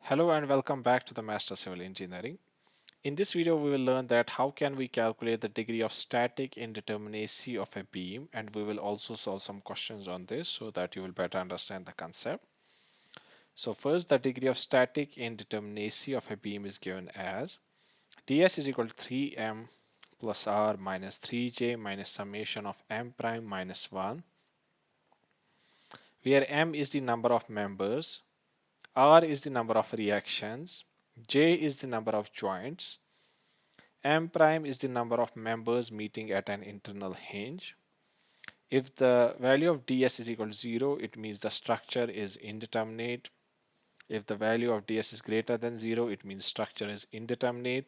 Hello and welcome back to the Master Civil Engineering. In this video, we will learn that how can we calculate the degree of static indeterminacy of a beam, and we will also solve some questions on this so that you will better understand the concept. So first, the degree of static indeterminacy of a beam is given as ds is equal to 3m plus r minus 3j minus summation of m prime minus 1, where m is the number of members, r is the number of reactions, j is the number of joints, M prime is the number of members meeting at an internal hinge. If the value of ds is equal to 0, it means the structure is indeterminate. If the value of ds is greater than 0, it means structure is indeterminate.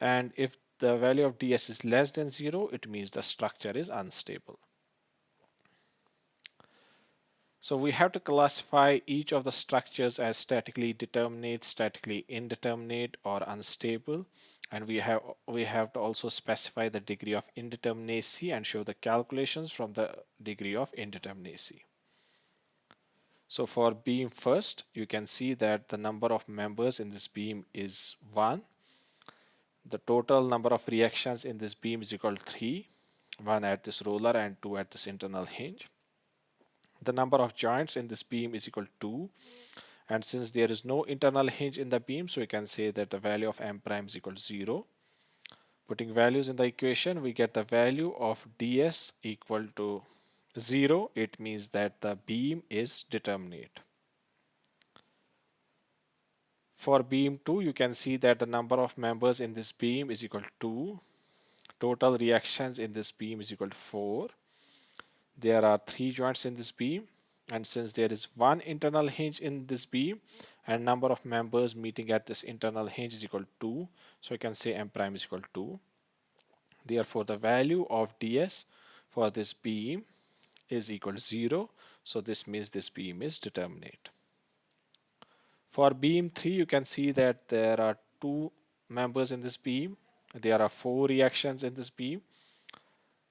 And if the value of ds is less than 0, it means the structure is unstable. So we have to classify each of the structures as statically determinate, statically indeterminate, or unstable. And we have to also specify the degree of indeterminacy and show the calculations from the degree of indeterminacy. So for beam first, you can see that the number of members in this beam is 1. The total number of reactions in this beam is equal to 3, 1 at this roller and 2 at this internal hinge. The number of joints in this beam is equal to 2, and since there is no internal hinge in the beam, so we can say that the value of m prime is equal to 0. Putting values in the equation, we get the value of ds equal to 0. It means that the beam is determinate. For beam 2, you can see that the number of members in this beam is equal to 2. Total reactions in this beam is equal to 4. There are 3 joints in this beam, and since there is one internal hinge in this beam and number of members meeting at this internal hinge is equal to 2, so I can say m prime is equal to 2. Therefore, the value of ds for this beam is equal to 0, so this means this beam is determinate. For beam 3, you can see that there are 2 members in this beam. There are 4 reactions in this beam.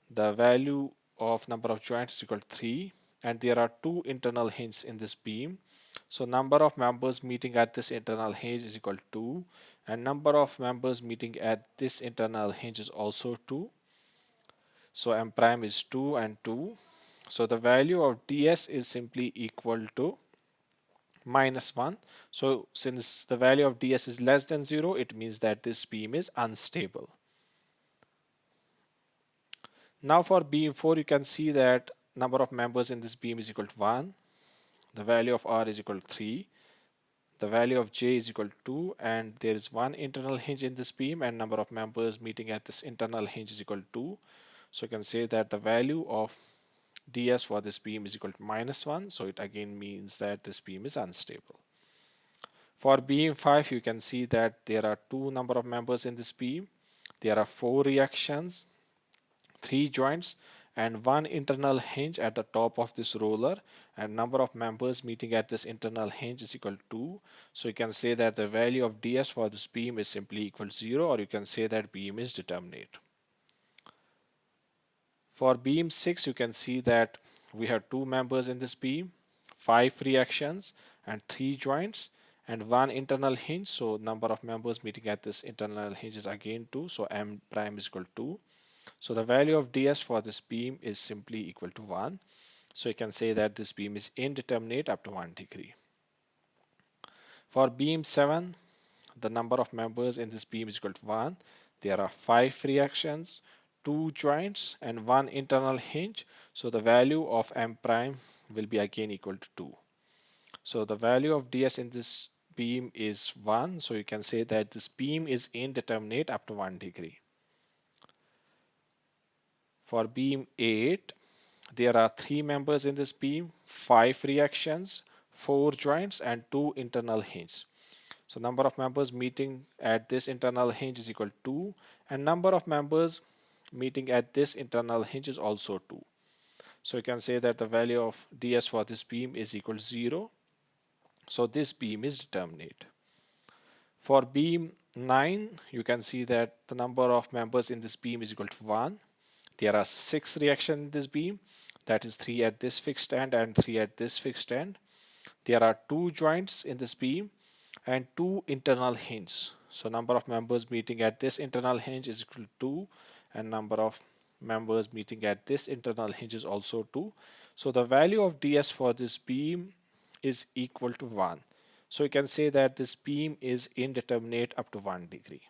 The value of number of joints is equal to 3, and there are 2 internal hinges in this beam. So number of members meeting at this internal hinge is equal to 2, and number of members meeting at this internal hinge is also 2. So m prime is 2 and 2. So the value of ds is simply equal to minus 1. So since the value of ds is less than 0, it means that this beam is unstable. Now for beam 4, you can see that number of members in this beam is equal to 1. The value of r is equal to 3. The value of j is equal to 2, and there is one internal hinge in this beam and number of members meeting at this internal hinge is equal to 2. So you can say that the value of ds for this beam is equal to minus 1. So it again means that this beam is unstable. For beam 5, you can see that there are 2 number of members in this beam. There are 4 reactions, 3 joints, and one internal hinge at the top of this roller, and number of members meeting at this internal hinge is equal to 2. So you can say that the value of ds for this beam is simply equal to 0, or you can say that beam is determinate. For beam 6, you can see that we have 2 members in this beam, 5 reactions and 3 joints and one internal hinge. So number of members meeting at this internal hinge is again 2. So m prime is equal to 2. So the value of ds for this beam is simply equal to 1. So you can say that this beam is indeterminate up to 1 degree. For beam 7, the number of members in this beam is equal to 1. There are 5 reactions, 2 joints and one internal hinge. So the value of m prime will be again equal to 2. So the value of ds in this beam is 1. So you can say that this beam is indeterminate up to 1 degree. For beam 8, there are 3 members in this beam, 5 reactions, 4 joints and 2 internal hinges. So number of members meeting at this internal hinge is equal to 2, and number of members meeting at this internal hinge is also 2. So you can say that the value of ds for this beam is equal to 0. So this beam is determinate. For beam 9, you can see that the number of members in this beam is equal to 1. There are 6 reactions in this beam, that is 3 at this fixed end and 3 at this fixed end. There are 2 joints in this beam, and two internal hinges. So number of members meeting at this internal hinge is equal to 2, and number of members meeting at this internal hinge is also 2. So the value of ds for this beam is equal to 1. So you can say that this beam is indeterminate up to 1 degree.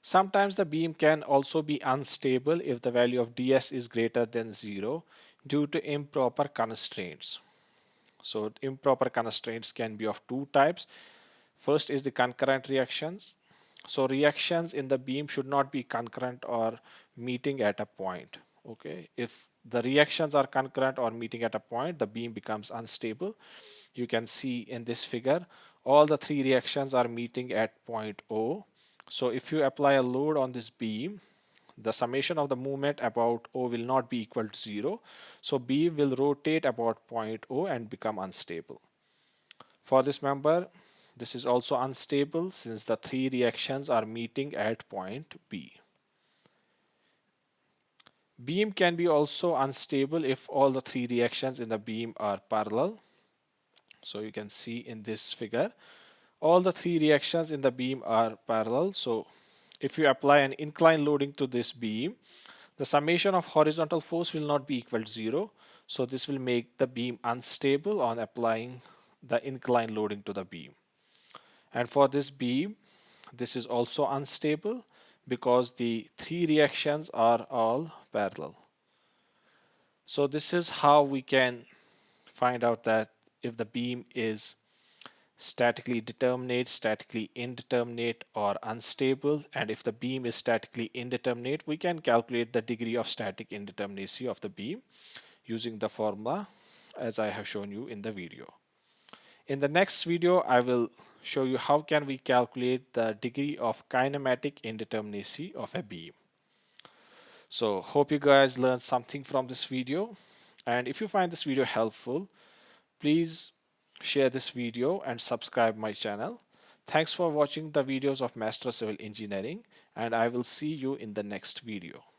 Sometimes the beam can also be unstable if the value of ds is greater than 0 due to improper constraints. So improper constraints can be of two types. First is the concurrent reactions. So reactions in the beam should not be concurrent or meeting at a point. Okay, if the reactions are concurrent or meeting at a point, the beam becomes unstable. You can see in this figure, all the three reactions are meeting at point O. So if you apply a load on this beam, the summation of the movement about O will not be equal to 0. So beam will rotate about point O and become unstable. For this member, this is also unstable since the three reactions are meeting at point B. Beam can be also unstable if all the three reactions in the beam are parallel. So you can see in this figure, all the three reactions in the beam are parallel. So if you apply an incline loading to this beam, the summation of horizontal force will not be equal to 0. So this will make the beam unstable on applying the incline loading to the beam. And for this beam, this is also unstable because the three reactions are all parallel. So this is how we can find out that if the beam is statically determinate, statically indeterminate, or unstable. And if the beam is statically indeterminate, we can calculate the degree of static indeterminacy of the beam using the formula as I have shown you in the video. In the next video, I will show you how can we calculate the degree of kinematic indeterminacy of a beam. So hope you guys learned something from this video. And if you find this video helpful, please share this video and subscribe my channel. Thanks for watching the videos of Master Civil Engineering, and I will see you in the next video.